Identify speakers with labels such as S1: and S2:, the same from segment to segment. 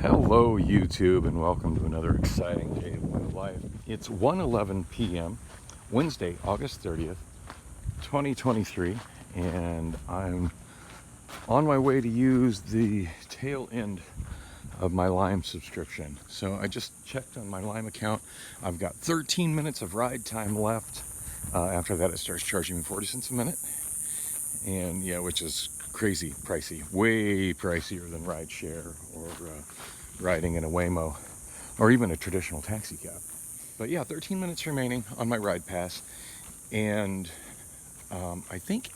S1: Hello YouTube, and welcome to another exciting day of my life. It's 1:11 p.m. Wednesday, August 30th, 2023, and I'm on my way to use the tail end of my Lime subscription. So I just checked on my Lime account. I've got 13 minutes of ride time left. After that it starts charging me 40 cents a minute, and yeah, which is crazy pricey, way pricier than rideshare or riding in a Waymo or even a traditional taxi cab. But yeah, 13 minutes remaining on my ride pass, and I think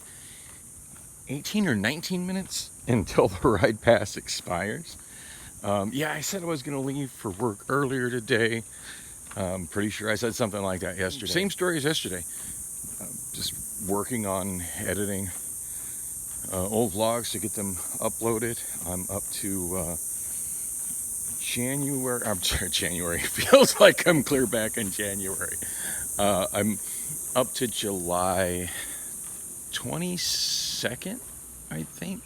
S1: 18 or 19 minutes until the ride pass expires. Yeah, I said I was going to leave for work earlier today. I'm pretty sure I said something like that yesterday. Same story as yesterday. Just working on editing old vlogs to get them uploaded. I'm up to January. I'm sorry, January. Feels like I'm clear back in January. I'm up to July 22nd, I think.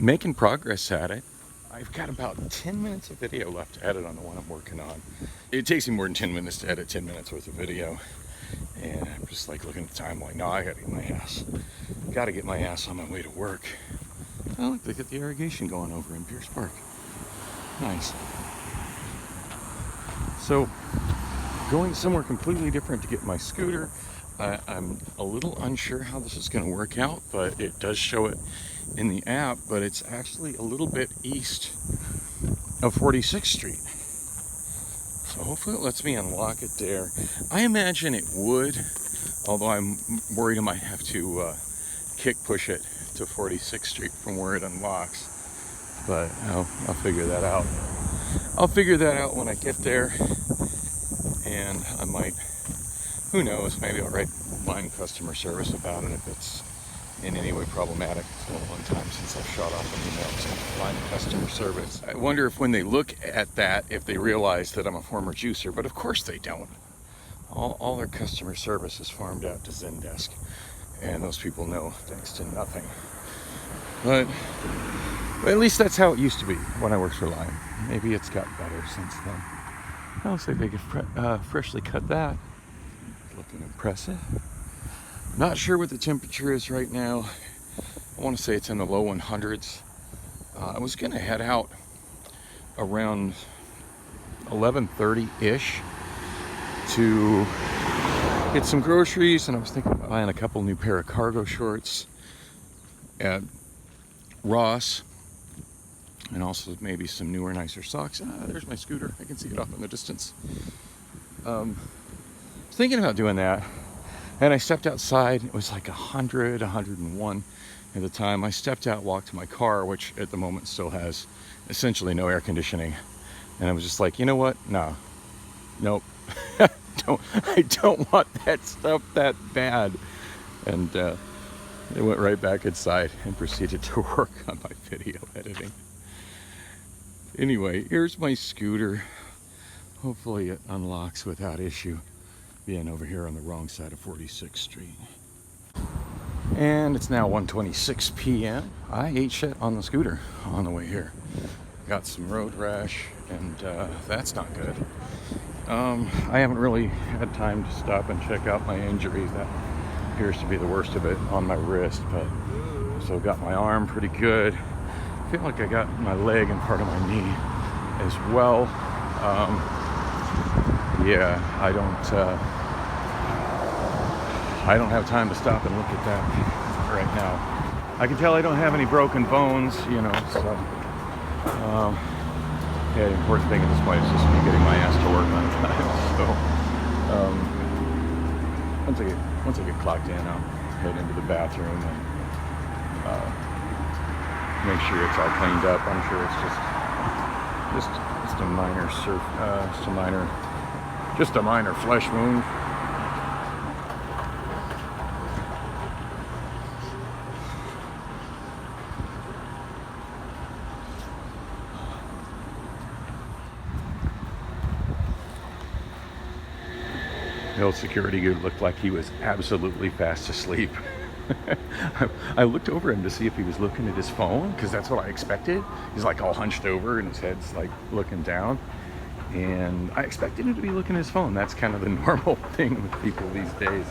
S1: Making progress at it. I've got about 10 minutes of video left to edit on the one I'm working on. It takes me more than 10 minutes to edit 10 minutes worth of video. And I'm just like looking at the time like, no, I gotta get my ass. Gotta get my ass on my way to work. Oh, look, they got the irrigation going over in Pierce Park. Nice. So, going somewhere completely different to get my scooter. I'm a little unsure how this is going to work out, but it does show it in the app, but it's actually a little bit east of 46th Street. So hopefully it lets me unlock it there. I imagine it would, although I'm worried I might have to kick push it to 46th Street from where it unlocks. But I'll figure that out. I'll figure that out when I get there, and I might, who knows, maybe I'll write Lime customer service about it if it's in any way problematic. It's been a long time since I've shot off an email to Lime customer service. I wonder if when they look at that, if they realize that I'm a former juicer, but of course they don't. All their customer service is farmed out to Zendesk, and those people know thanks to nothing. But at least that's how it used to be when I worked for Lime. Maybe it's got better since then. It looks like they could freshly cut that. Looking impressive. Not sure what the temperature is right now. I want to say it's in the low 100s. I was going to head out around 11:30-ish to get some groceries, and I was thinking about buying a couple new pair of cargo shorts at Ross, and also maybe some newer, nicer socks. There's my scooter. I can see it off in the distance. Thinking about doing that, and I stepped outside. It was like 100, 101 at the time. I stepped out, walked to my car, which at the moment still has essentially no air conditioning, and I was just like, you know what? Nope. I don't want that stuff that bad. And I went right back inside and proceeded to work on my video editing. Anyway, here's my scooter. Hopefully it unlocks without issue, being over here on the wrong side of 46th Street. And it's now 1:26 p.m. I ate shit on the scooter on the way here. Got some road rash, and that's not good. I haven't really had time to stop and check out my injury. That appears to be the worst of it on my wrist, but so got my arm pretty good. I feel like I got my leg and part of my knee as well. Yeah, I don't have time to stop and look at that right now. I can tell I don't have any broken bones, you know, so yeah, the important thing at this point is just me getting my ass to work on time. So once I get clocked in, I'll head into the bathroom and make sure it's all cleaned up. I'm sure it's just a minor flesh wound. The old security guard looked like he was absolutely fast asleep. I looked over him to see if he was looking at his phone, because that's what I expected. He's like all hunched over and his head's like looking down. And I expected him to be looking at his phone. That's kind of the normal thing with people these days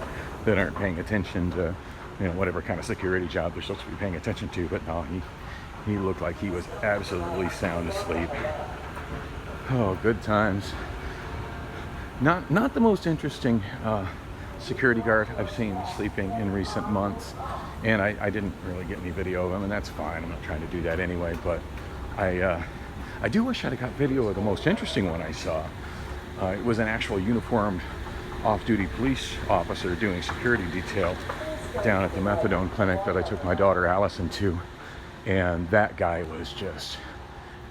S1: that aren't paying attention to, whatever kind of security job they're supposed to be paying attention to. But no, he looked like he was absolutely sound asleep. Oh, good times. Not the most interesting security guard I've seen sleeping in recent months, and I didn't really get any video of him, and that's fine. I'm not trying to do that anyway, but I do wish I'd have got video of the most interesting one I saw. It was an actual uniformed off-duty police officer doing security detail down at the methadone clinic that I took my daughter Allison to, and that guy was just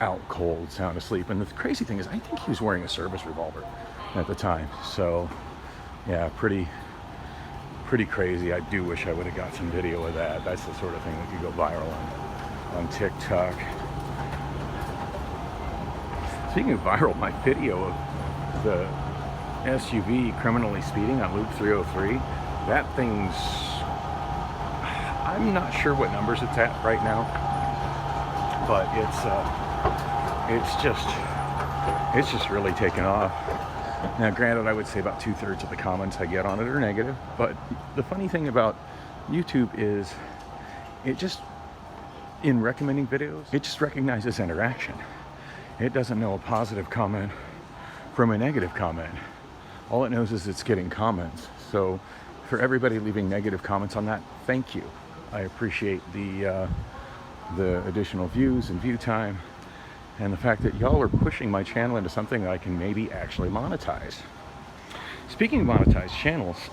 S1: out cold, sound asleep. And the crazy thing is, I think he was wearing a service revolver at the time. So yeah, pretty crazy. I do wish I would have got some video of that. That's the sort of thing that could go viral on TikTok. Speaking of viral, my video of the SUV criminally speeding on Loop 303, that thing's, I'm not sure what numbers it's at right now, but it's just really taken off. Now, granted, I would say about 2/3 of the comments I get on it are negative, but the funny thing about YouTube is it just, in recommending videos, it just recognizes interaction. It doesn't know a positive comment from a negative comment. All it knows is it's getting comments. So for everybody leaving negative comments on that, thank you. I appreciate the additional views and view time, and the fact that y'all are pushing my channel into something that I can maybe actually monetize. Speaking of monetized channels,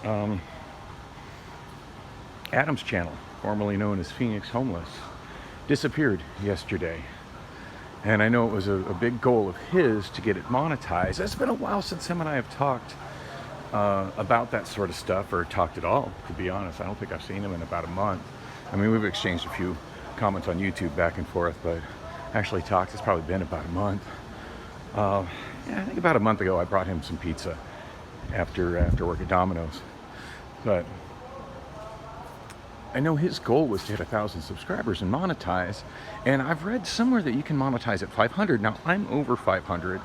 S1: Adam's channel, formerly known as Phoenix Homeless, disappeared yesterday. And I know it was a big goal of his to get it monetized. It's been a while since him and I have talked about that sort of stuff, or talked at all, to be honest. I don't think I've seen him in about a month. I mean, we've exchanged a few comments on YouTube back and forth, but actually talked, it's probably been about a month. Yeah, I think about a month ago I brought him some pizza after work at Domino's. But I know his goal was to hit 1,000 subscribers and monetize, and I've read somewhere that you can monetize at 500. Now, I'm over 500.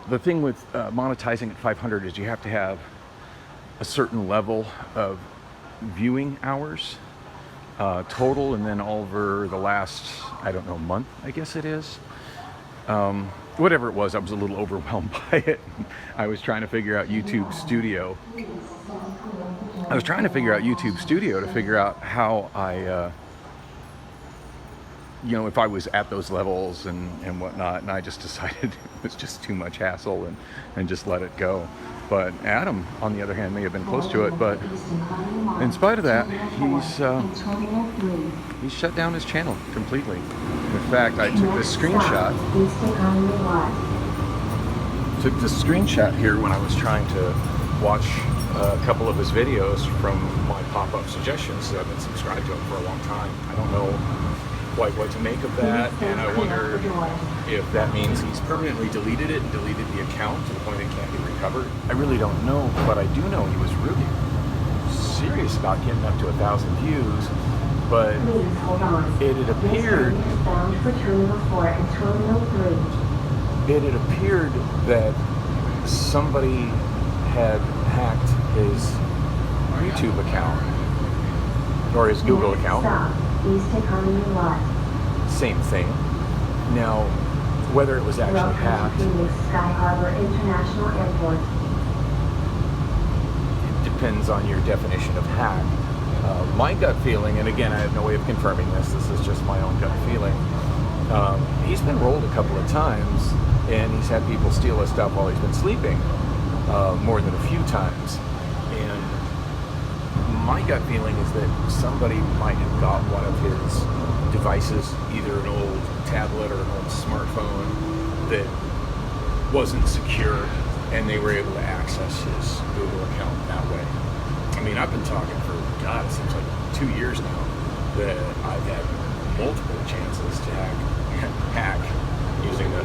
S1: The thing with monetizing at 500 is you have to have a certain level of viewing hours total, and then over the last, I don't know, month, I guess it is. Whatever it was, I was a little overwhelmed by it. I was trying to figure out YouTube Studio. To figure out how I, if I was at those levels and whatnot, and I just decided it was just too much hassle and just let it go. But Adam, on the other hand, may have been close to it, but in spite of that, he's shut down his channel completely. In fact, I took this screenshot. Here when I was trying to watch a couple of his videos from my pop-up suggestions that I've been subscribed to him for a long time. I don't know quite what to make of that, and I wonder if that means he's permanently deleted it and deleted the account to the point it can't be recovered. I really don't know, but I do know he was really serious about getting up to 1,000 views, but it had appeared that somebody had hacked his YouTube account, or his Google account. Same thing. Now, whether it was actually hacked, it depends on your definition of hack. My gut feeling, and again, I have no way of confirming this is just my own gut feeling, he's been rolled a couple of times, and he's had people steal his stuff while he's been sleeping, more than a few times. And my gut feeling is that somebody might have got one of his devices, either an old tablet or an old smartphone, that wasn't secure, and they were able to access his Google account that way. I mean, I've been talking for, God, it seems like 2 years now that I've had multiple chances to hack, using the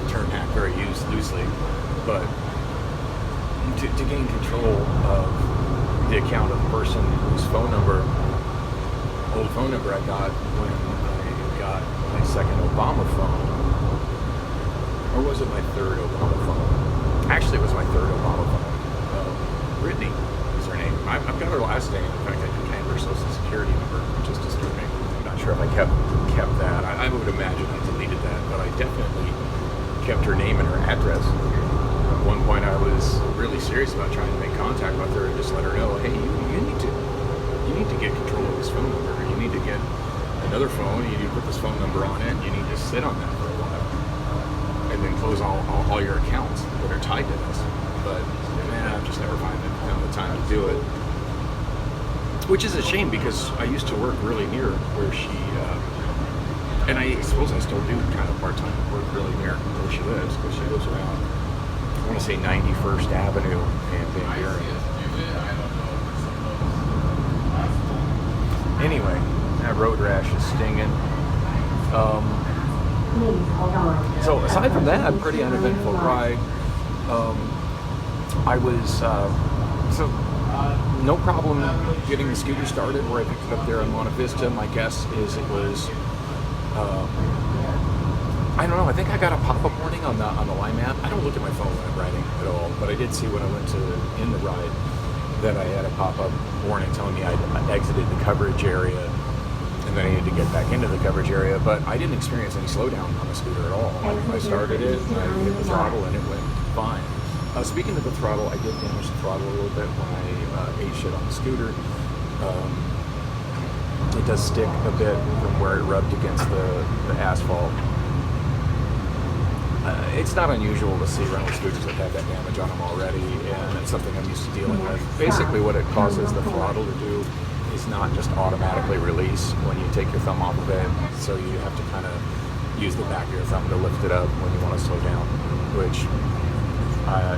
S1: term hack very loosely, but to gain control of the account of the person whose old phone number I got when I got my second Obama phone. Or was it my third Obama phone? Actually, it was my third Obama phone. Brittany is her name. I've got her last name. In fact, I can find her social security number, which is disturbing. I'm not sure if I kept that. I would imagine I deleted that, but I definitely kept her name and her address. At one point, I was really serious about trying to make contact with her and just let her know, hey, you need to get control of this phone number. You need to get another phone. You need to put this phone number on it. You need to sit on that for a while, and then close all your accounts that are tied to this. But man, I've just never found the time to do it. Which is a shame, because I used to work really near where she, and I suppose I still do kind of part-time work really near where she lives, because she lives around, I want to say 91st Avenue in Van Buren. Anyway, that road rash is stinging. So aside from that, pretty uneventful ride. I was, no problem getting the scooter started where I picked it up there in Monte Vista. My guess is it was, I don't know, I think I got a pop-up warning on the line map. I don't look at my phone when I'm riding at all, but I did see when I went in the ride that I had a pop-up warning telling me I exited the coverage area, and then I needed to get back into the coverage area, but I didn't experience any slowdown on the scooter at all. I started it, and I hit the throttle, and it went fine. Speaking of the throttle, I did damage the throttle a little bit when I ate shit on the scooter. It does stick a bit from where it rubbed against the asphalt. It's not unusual to see rental scooters that have that damage on them already, and it's something I'm used to dealing with. Basically, what it causes the throttle to do is not just automatically release when you take your thumb off of it, so you have to kind of use the back of your thumb to lift it up when you want to slow down, which,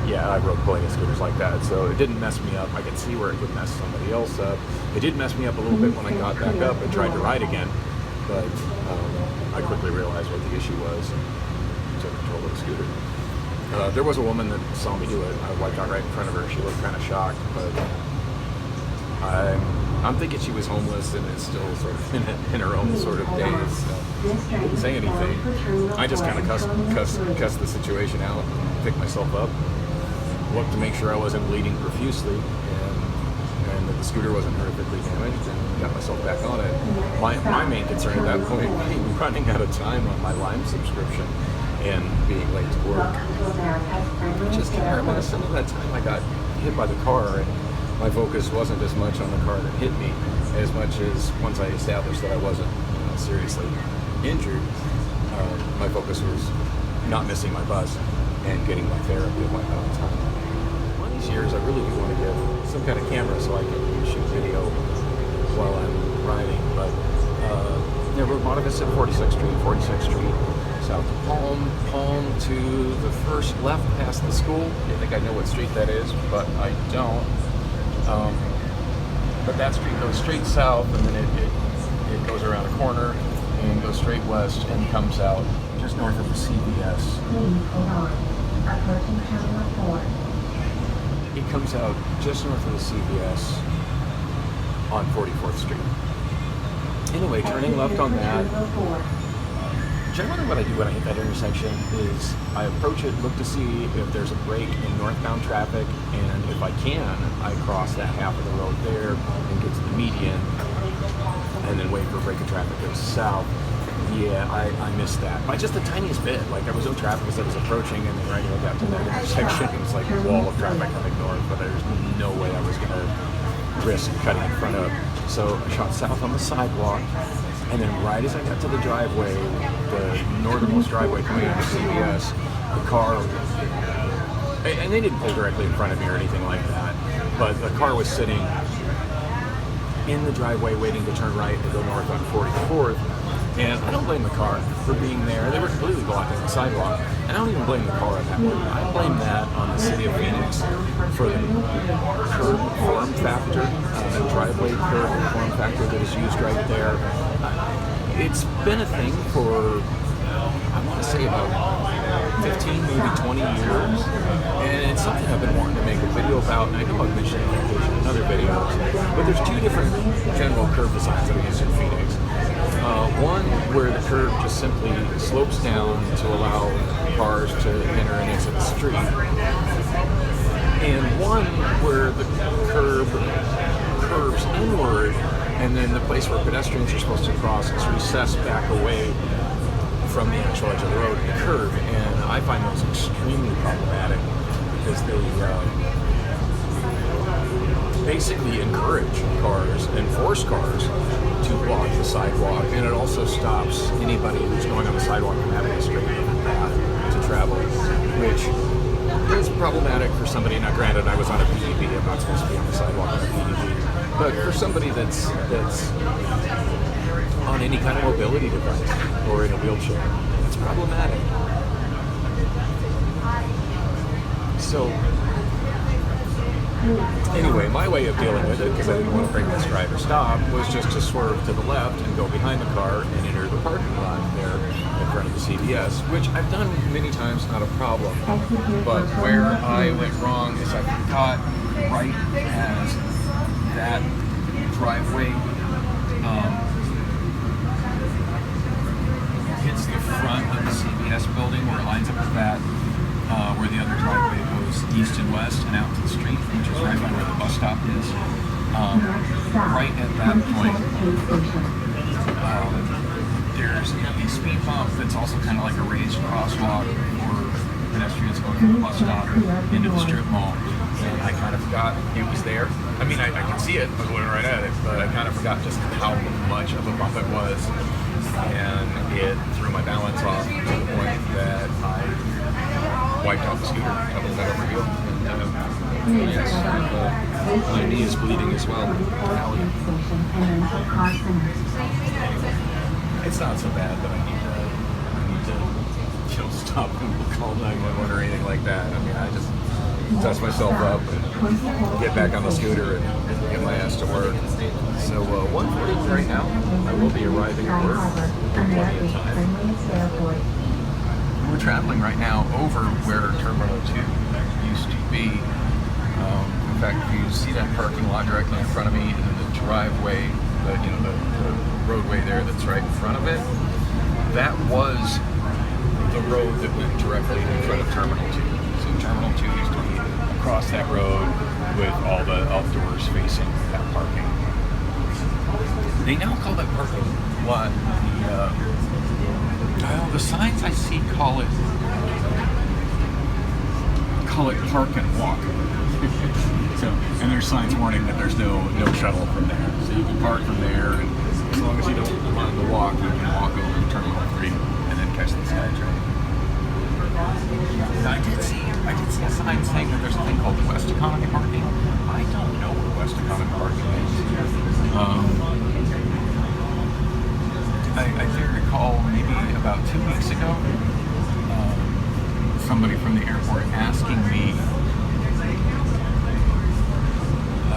S1: yeah, I rode plenty of scooters like that, so it didn't mess me up. I could see where it would mess somebody else up. It did mess me up a little bit when I got back up and tried to ride again, but I quickly realized what the issue was and took control of the scooter. There was a woman that saw me do it. I wiped out right in front of her. She looked kind of shocked, but I'm thinking she was homeless and is still sort of in her own sort of daze. She didn't say anything. I just kind of cussed the situation out, picked myself up, looked to make sure I wasn't bleeding profusely, and that the scooter wasn't horrifically damaged, and got myself back on it. My main concern at that point being running out of time on my Lime subscription and being late to work. Just reminiscent of that time I got hit by the car, and my focus wasn't as much on the car that hit me as much as once I established that I wasn't seriously injured, my focus was not missing my bus and getting my therapy at my own time. One of these years I really do want to get some kind of camera so I can shoot video while I'm riding, but we're Monte Vista, 46th Street, south of Palm to the first left past the school. I think I know what street that is, but I don't. But that street goes straight south, and then it goes around a corner and goes straight west and comes out just north of the CVS. It comes out just north of the CVS on 44th Street. Anyway, turning left on that. Generally what I do when I hit that intersection is I approach it, look to see if there's a break in northbound traffic, and if I can, I cross that half of the road there and get to the median, and then wait for a break in traffic goes south. Yeah, I missed that by just the tiniest bit. Like, there was no traffic as I was approaching, and then right when I got to that intersection, it was like a wall of traffic coming north, but there's no way I was going to risk cutting in front of. So I shot south on the sidewalk, and then right as I got to the driveway, the northernmost driveway coming out of CVS, the car, and they didn't pull directly in front of me or anything like that, but the car was sitting in the driveway waiting to turn right and go north on 44th, and I don't blame the car for being there. They were completely blocking the sidewalk, and I don't even blame the car on that one. I blame that on the city of Phoenix for the curb form factor, the driveway curb form factor that is used right there. It's been a thing for, I want to say about 15, maybe 20 years, and it's something I've been wanting to make a video about, and I know I've mentioned it in other videos, but there's two different general curb designs that I use in Phoenix. One where the curb just simply slopes down to allow cars to enter and exit the street, and one where the curb curves inward, and then the place where pedestrians are supposed to cross is recessed back away from the actual edge of the road and the curve. And I find those extremely problematic because they basically encourage cars and force cars to block the sidewalk, and it also stops anybody who's going on the sidewalk from having a straight path to travel, which is problematic for somebody. Now granted, I was on a PDB, I'm not supposed to be on the sidewalk on a PDB, but for somebody that's on any kind of mobility device or in a wheelchair, it's problematic. So anyway, my way of dealing with it, because I didn't want to break this driver stop, was just to swerve to the left and go behind the car and enter the parking lot there in front of the CVS, which I've done many times, not a problem. But where I went wrong is I forgot right as that driveway hits the front of the CVS building, where it lines up with that, where the other driveway goes east and west and out to the street, which is right by where the bus stop is. Right at that point, there's a speed bump that's also kind of like a raised crosswalk for pedestrians going from the bus stop into the strip mall. And I kind of forgot it was there. I mean, I could see it, I was looking right at it, but I kind of forgot just how much of a bump it was. And it threw my balance off to the point that I wiped off the scooter, doubled that over heel, and yes, my knee is bleeding as well. Anyway, it's not so bad that I need to stop and call 911 or anything like that. I mean, I just dust myself up and get back on the scooter and get my ass to work. So 1:40 right now. I will be arriving at work in plenty of time. We're traveling right now over where Terminal 2 used to be. In fact, if you see that parking lot directly in front of me, and then the driveway, the roadway there that's right in front of it, that was the road that went directly in front of Terminal 2. So Terminal 2 used to be across that road with all the outdoors facing that parking. They now call that parking lot the signs I see call it park and walk. So, and there's signs warning that there's no shuttle from there. So you can park from there, and as long as you don't want to walk, you can walk over to Terminal 3 and then catch the SkyTrain. I did see a sign saying that there's a thing called West Economy parking. I don't know what West Economy parking is. I do recall maybe about 2 weeks ago, somebody from the airport asking me,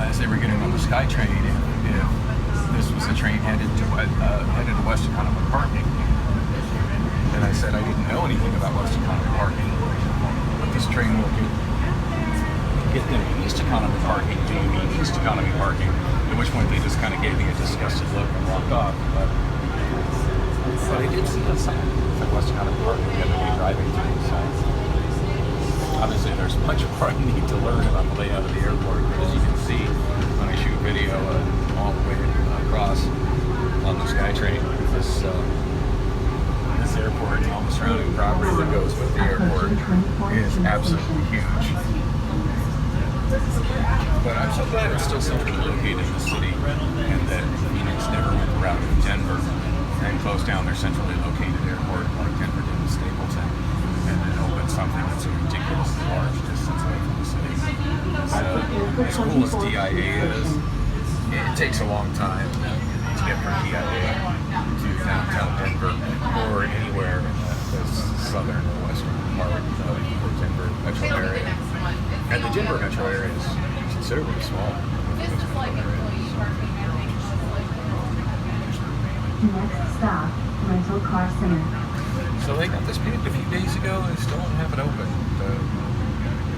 S1: as they were getting on the SkyTrain, if this was a train headed to West Economy parking. And I said I didn't know anything about West Economy parking, but this train will get them East Economy parking. Do you mean East Economy parking? At which point they just kind of gave me a disgusted look and walked off. But I did see a sign at West Economy parking the other day driving through. So obviously there's much more I need to learn about the layout of the airport. But as you can see when I shoot video all the way across on the SkyTrain, this airport and all the surrounding property that goes with the airport is absolutely huge. But I'm so glad it's still centrally located in the city, and that Phoenix never went the route of Denver and closed down their centrally located airport like Denver did with Stapleton, and then opened something that's a ridiculously large distance away from the city. So, as cool as DIA is, it takes a long time to get from DIA to downtown Denver or anywhere in the southern or western part of the Denver metro area. And the Denver metro area is considerably small.
S2: Next stop, Rental Car Center.
S1: So they got this paved a few days ago and still don't have it open. The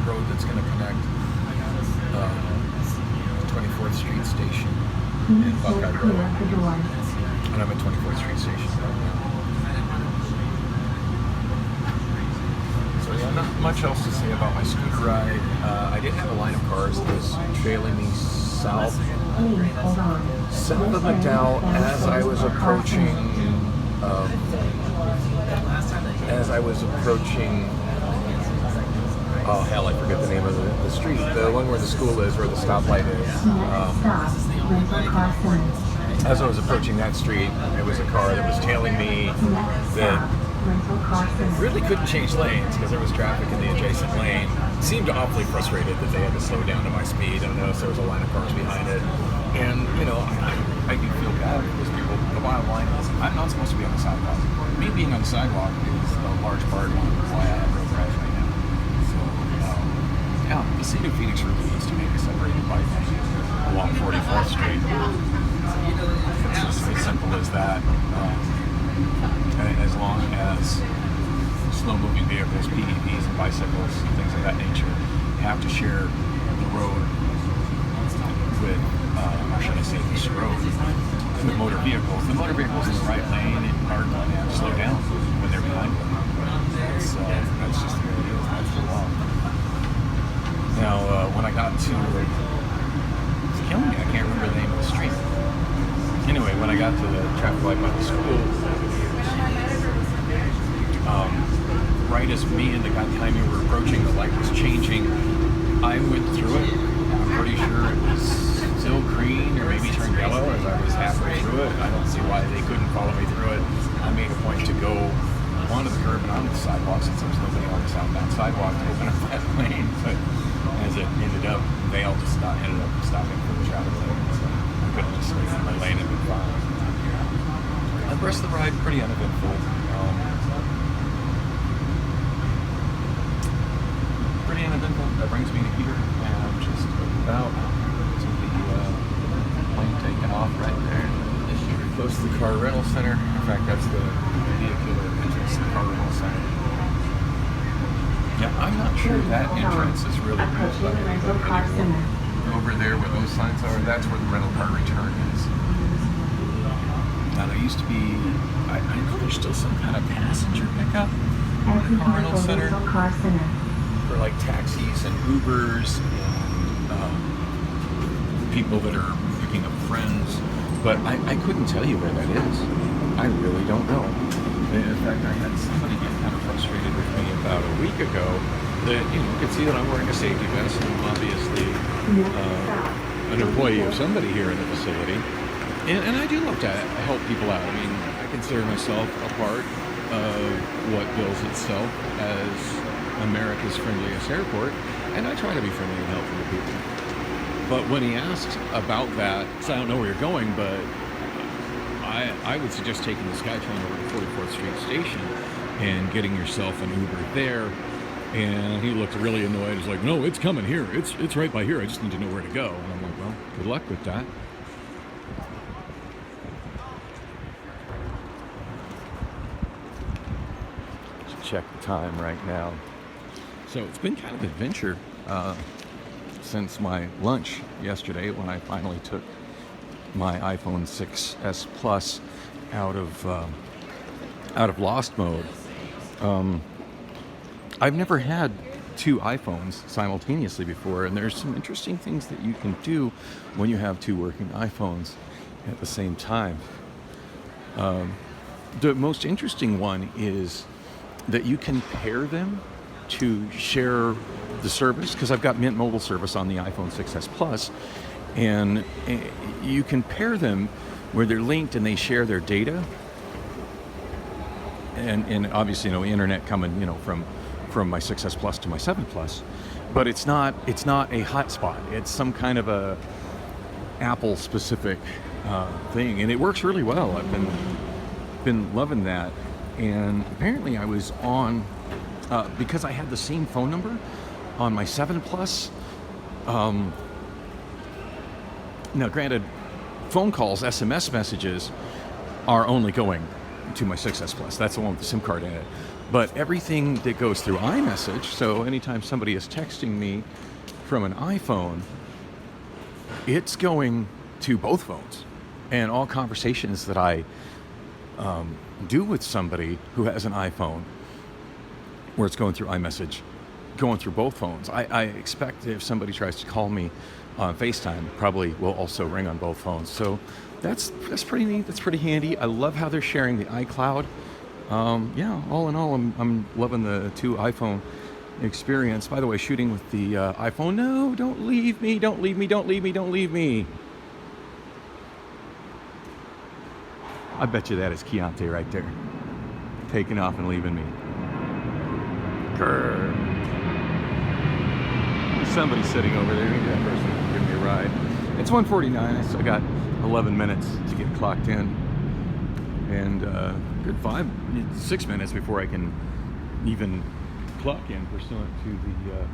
S1: road that's going to connect 24th Street Station and Buckeye Road. And I'm at 24th Street Station right now. So yeah, not much else to say about my scooter ride. I did have a line of cars that was trailing me south of McDowell as I was approaching oh hell, I forget the name of the street. The one where the school is, where the stoplight is. As I was approaching that street, there was a car that was tailing me that really couldn't change lanes because there was traffic in the adjacent lane. Seemed awfully frustrated that they had to slow down to my speed. I noticed there was a line of cars behind it. And, you know, I do feel bad because people, the bottom line is, I'm not supposed to be on the sidewalk. Me being on the sidewalk is a large part of why I have road crash right now. So, yeah, the city of Phoenix really needs to make a separated bike lane along 44th Street. It's just as simple as that. As long as slow-moving vehicles, PEVs, and bicycles, and things of that nature, have to share the road with, or should I say, this road with motor vehicles. The motor vehicles in the right lane are going to have to slow down when they're behind them. That's just the way it is. That's the law. Now, when I got to, it's killing me, I can't remember the name of the street. Anyway, when I got to the traffic light by the school, right as me and the guy behind me were approaching, the light was changing. I went through it. I'm pretty sure it was still green or maybe turned yellow as I was halfway through it. I don't see why they couldn't follow me through it. I made a point to go onto the curb and onto the sidewalk since there was nobody on the southbound sidewalk to open up that lane. But as it ended up, they all just ended up stopping for the traffic light. So I could have just stayed in my lane and been fine. And the rest of the ride, pretty uneventful. Pretty uneventful. That brings me to here, and I'm just about to the plane taking off right there. Close to the car rental center. In fact, that's the vehicular entrance to the car rental center. Yeah, I'm not sure that entrance is really used by anybody. Over there where those signs are, that's where the rental car return is. Now there used to be, I know there's still some kind of passenger pickup at the car rental center for like taxis and Ubers and people that are picking up friends, but I couldn't tell you where that is. I really don't know. In fact, I had somebody get kind of frustrated with me about a week ago that, you know, could see that I'm wearing a safety vest and I'm obviously an employee of somebody here in the facility. And I do love to help people out. I mean, I consider myself a part of what bills itself as America's friendliest airport, and I try to be friendly and helpful to people. But when he asked about that, so I don't know where you're going, but I would suggest taking the SkyTrain over to 44th Street Station and getting yourself an Uber there. And he looked really annoyed. He's like, no, it's coming here. It's right by here. I just need to know where to go. And I'm like, well, good luck with that. Check the time right now. So it's been kind of an adventure since my lunch yesterday when I finally took my iPhone 6s Plus out of lost mode. I've never had two iPhones simultaneously before, and there's some interesting things that you can do when you have two working iPhones at the same time. The most interesting one is that you can pair them to share the service, because I've got Mint Mobile service on the iPhone 6s Plus, and you can pair them where they're linked and they share their data, and obviously, you know, internet coming, you know, from my 6s Plus to my 7 Plus, but it's not a hotspot. It's some kind of a Apple specific thing, and it works really well. I've been loving that. And apparently I was on, because I had the same phone number on my 7 Plus. Now granted, phone calls, SMS messages are only going to my 6S Plus. That's the one with the SIM card in it. But everything that goes through iMessage, so anytime somebody is texting me from an iPhone, it's going to both phones. And all conversations that I do with somebody who has an iPhone, where it's going through iMessage, going through both phones. I expect if somebody tries to call me on FaceTime, it probably will also ring on both phones. So that's pretty neat. That's pretty handy. I love how they're sharing the iCloud. Yeah, all in all, I'm loving the 2 iPhone experience. By the way, shooting with the iPhone. No, don't leave me. Don't leave me. Don't leave me. Don't leave me. I bet you that is Keontae right there, taking off and leaving me. Grr. There's somebody sitting over there. Maybe that person will give me a ride. It's 1:49. I still got 11 minutes to get clocked in, and good 6 minutes before I can even clock in pursuant to the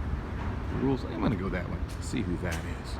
S1: rules. I'm going to go that way. See who that is.